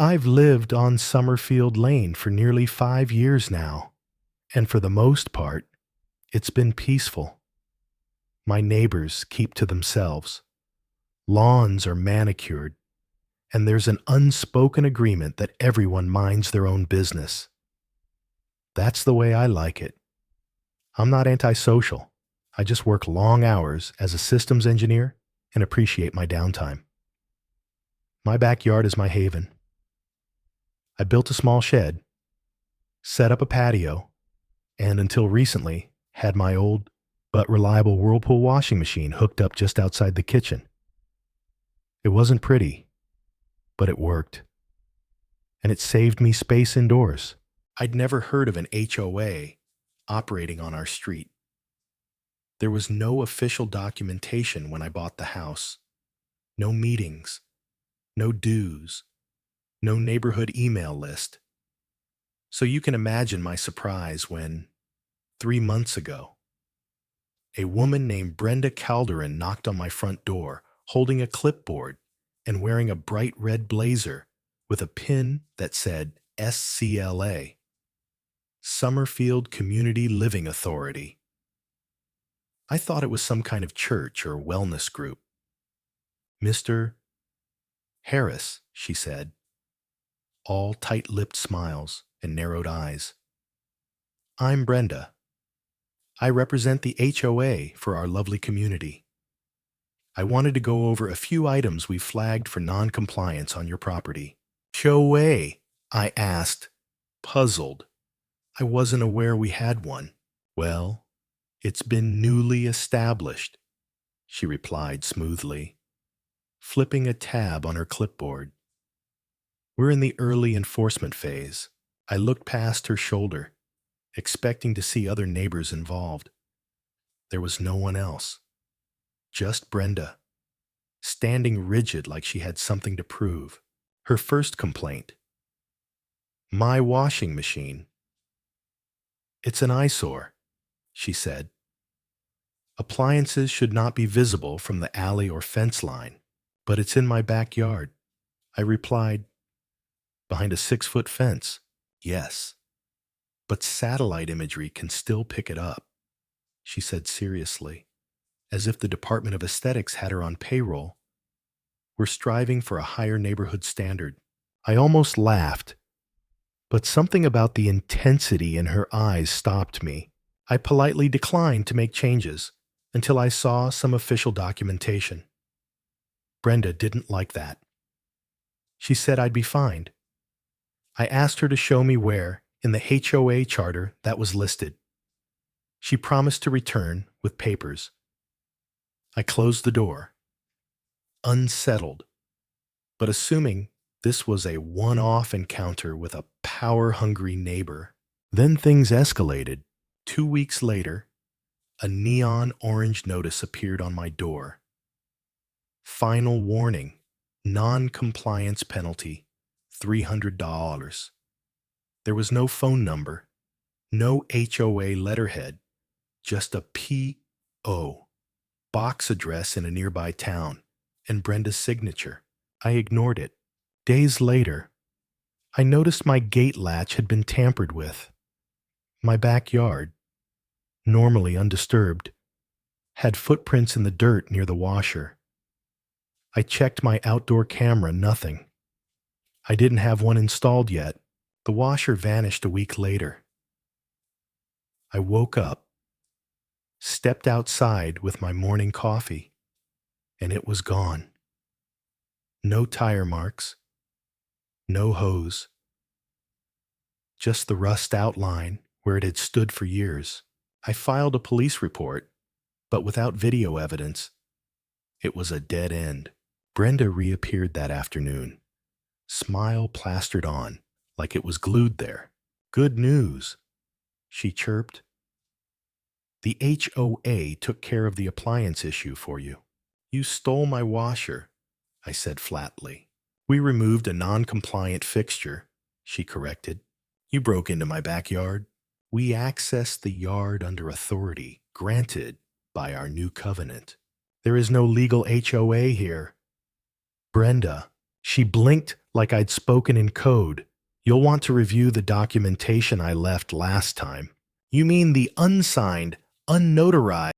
I've lived on Summerfield Lane for nearly 5 years now, and for the most part, it's been peaceful. My neighbors keep to themselves. Lawns are manicured, and there's an unspoken agreement that everyone minds their own business. That's the way I like it. I'm not antisocial. I just work long hours as a systems engineer and appreciate my downtime. My backyard is my haven. I built a small shed, set up a patio, and until recently had my old but reliable Whirlpool washing machine hooked up just outside the kitchen. It wasn't pretty, but it worked. And it saved me space indoors. I'd never heard of an HOA operating on our street. There was no official documentation when I bought the house. No meetings, no dues, no neighborhood email list. So you can imagine my surprise when, 3 months ago, a woman named Brenda Calderon knocked on my front door, holding a clipboard and wearing a bright red blazer with a pin that said SCLA, Summerfield Community Living Authority. I thought it was some kind of church or wellness group. Mr. Harris, she said, all tight-lipped smiles and narrowed eyes. I'm Brenda. I represent the HOA for our lovely community. I wanted to go over a few items we flagged for non-compliance on your property. HOA, I asked, puzzled. I wasn't aware we had one. Well, it's been newly established, she replied smoothly, flipping a tab on her clipboard. We're in the early enforcement phase. I looked past her shoulder, expecting to see other neighbors involved. There was no one else. Just Brenda, standing rigid like she had something to prove. Her first complaint. My washing machine. It's an eyesore, she said. Appliances should not be visible from the alley or fence line, but it's in my backyard. I replied, behind a 6-foot fence. Yes, but satellite imagery can still pick it up, she said seriously, as if the Department of Aesthetics had her on payroll. We're striving for a higher neighborhood standard. I almost laughed, but something about the intensity in her eyes stopped me. I politely declined to make changes until I saw some official documentation. Brenda didn't like that. She said I'd be fined. I asked her to show me where, in the HOA charter, that was listed. She promised to return with papers. I closed the door, unsettled, but assuming this was a one-off encounter with a power-hungry neighbor. Then things escalated. 2 weeks later, a neon orange notice appeared on my door. Final warning, non-compliance penalty, $300. There was no phone number, no HOA letterhead, just a P.O. box address in a nearby town, and Brenda's signature. I ignored it. Days later, I noticed my gate latch had been tampered with. My backyard, normally undisturbed, had footprints in the dirt near the washer. I checked my outdoor camera, nothing. I didn't have one installed yet. The washer vanished a week later. I woke up, stepped outside with my morning coffee, and it was gone. No tire marks, no hose, just the rust outline where it had stood for years. I filed a police report, but without video evidence, it was a dead end. Brenda reappeared that afternoon, smile plastered on, like it was glued there. Good news, she chirped. The HOA took care of the appliance issue for you. You stole my washer, I said flatly. We removed a non-compliant fixture, she corrected. You broke into my backyard. We accessed the yard under authority granted by our new covenant. There is no legal HOA here. Brenda, She blinked like I'd spoken in code. You'll want to review the documentation I left last time. You mean the unsigned, unnotarized